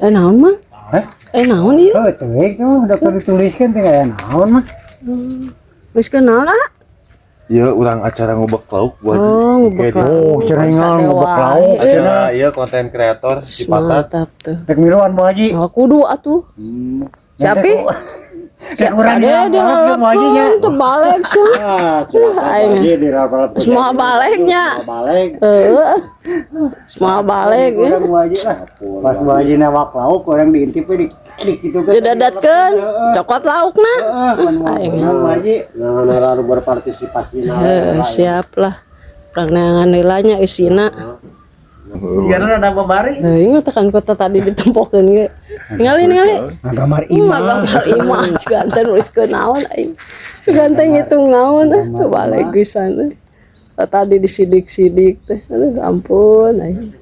Naon mah? Hah? Naon ieu? Oh, teuing tuh udah dituliskan teh aya naon mah. Geus kenal lah. Iya, urang acara ngubek lauk buat ngubek lauk. Cerengan ngobek lauk. acara iya konten kreator di Patat. Mantap tuh. Rek miluan Bu Haji. Kudu atuh. Siapa? Rek urang Dia Bu Haji nya. teu balik sih. Haji dirapal. Semua baliknya. Balik. Semua balik ya. Urang Bu Haji lah. Pas Bu Haji nawak lauk urang diintip we di kitu kan. Didadatkeun cokot laukna. Bu Haji ngaran berpartisipasi Siap lah. Urang neangan nilainya isina. Biar ada babari. Ingat tekan kota tadi ditempokeun ge. Ningali. Ngagamar Ngagambar imah ganten nuliskeun naon aing. Ganten ngitung naon teu balik pisan. Tadi disidik-sidik teh. Aduh ampun aing.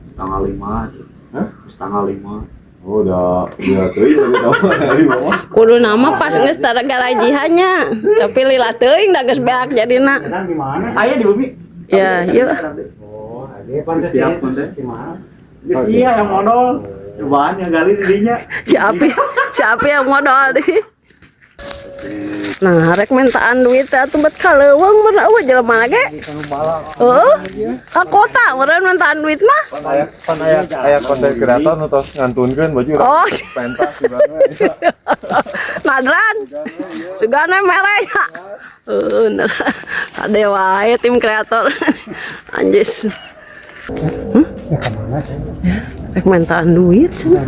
Setengah 5. Hah? Setengah 5. Oh, udah teuing dari bawah. Kudu nama pas geus tara garajihannya. Tapi lila teuing da geus beak jadina. Di mana? Aya di Bumi. Ya, yuk. Oh, ada pantes siap pantes. Di mana? Iya yang modal. Cobaan yang gali didinya. Siapa yang modal deh. Nah, rek mintaan duit atuh bet kaleuweung bener eueuh jelema ge. Ka kota meureun mintaan duit mah. Aya konten kreator nu tos ngantunkeun baju pentas juga. Nadran. Sugana merenya. Bener. Ade wae tim kreator. Anjis. Rek mintaan duit cenah.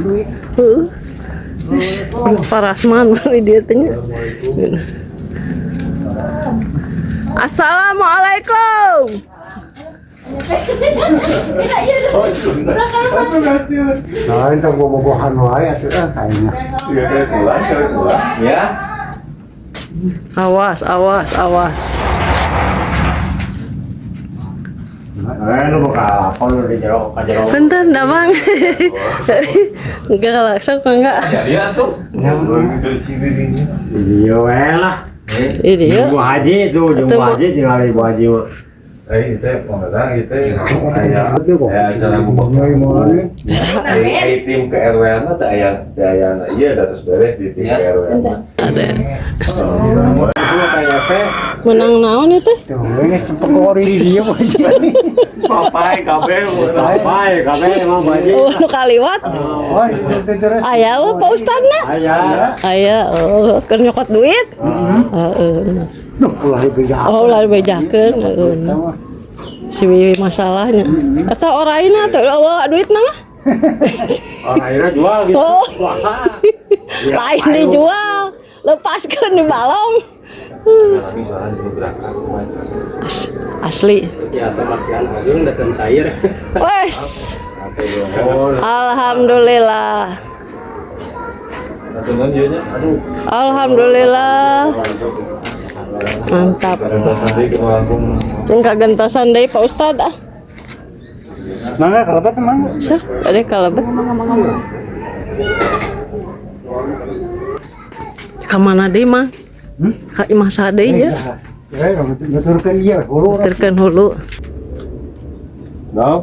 Parasman di dia tanya. Assalamualaikum. Nah, itu bobogohan wae atuh kayaknya. Ya. Awas. Lu bakal apa lu di jero ka jero. Bentar, damang. Enggak langsung enggak. Ya tuh. Iya we lah. Ini dia. Bu Haji tuh, Bu Haji tinggal Bu Haji mah. Itu pengadang itu aya acara ngubek. Ai tim ke RW mah teh aya ieu da terus beres di tim ke RW. Ada. Itu kayak teh Menang naon itu? tuh ini sepekori di dia mah. Papai kabeh. Sampai emang Bu Haji. Oh, nu kaliwat. Oh, itu terus. Aya we Pak Ustadna. Aya, keur nyokot duit. Heeh. Duh, ulah dibejakeun. Oh, ulah dibejakeun. Si masalahnya. Eta oraina teh bawa duitna mah. Akhirnya jual gitu. Oh. Lain dijual. Lepaskeun di balong. Kami soalnya dulu berangkat semua. Asli. Biasa masihan agung datang cair. Wes. Alhamdulillah. Natungan dia nya. Aduh. Alhamdulillah. Mantap. Nanti ke Lampung. Cing kagentosan deui Pak Ustad ah. Mangga kalebet mangga. Sah, ade kalebet. Ka mana deui mah? Ka imah sade ya. Beturkeun ieu hulu. Terkeun hulu. Nah.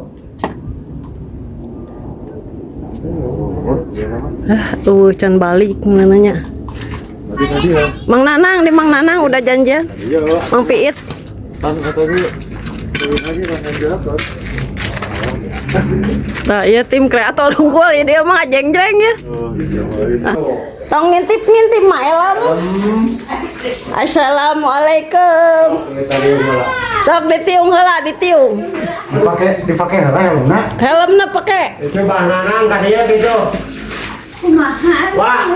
Can balik mananya. Tadi ya. Mang Nanang di Mang Nanang udah janjian. Iya. Mang Piit. Kan kata dia. Lagi kan jelasan. Nah, ya tim kreator unggul ya dia mah jeng-jeng ya. Oh, iya. Tong ngintip mah elam. Assalamualaikum. Sok ditiung heula, ditiung. Dipake heula helmna. Helmna pake. Itu Bang Nanang ka dieu gitu. Wah.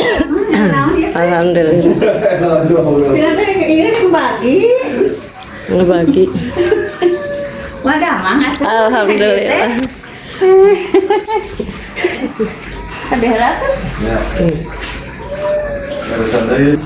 Alhamdulillah. Ngebagi. Alhamdulillah. Ya. Terusan dari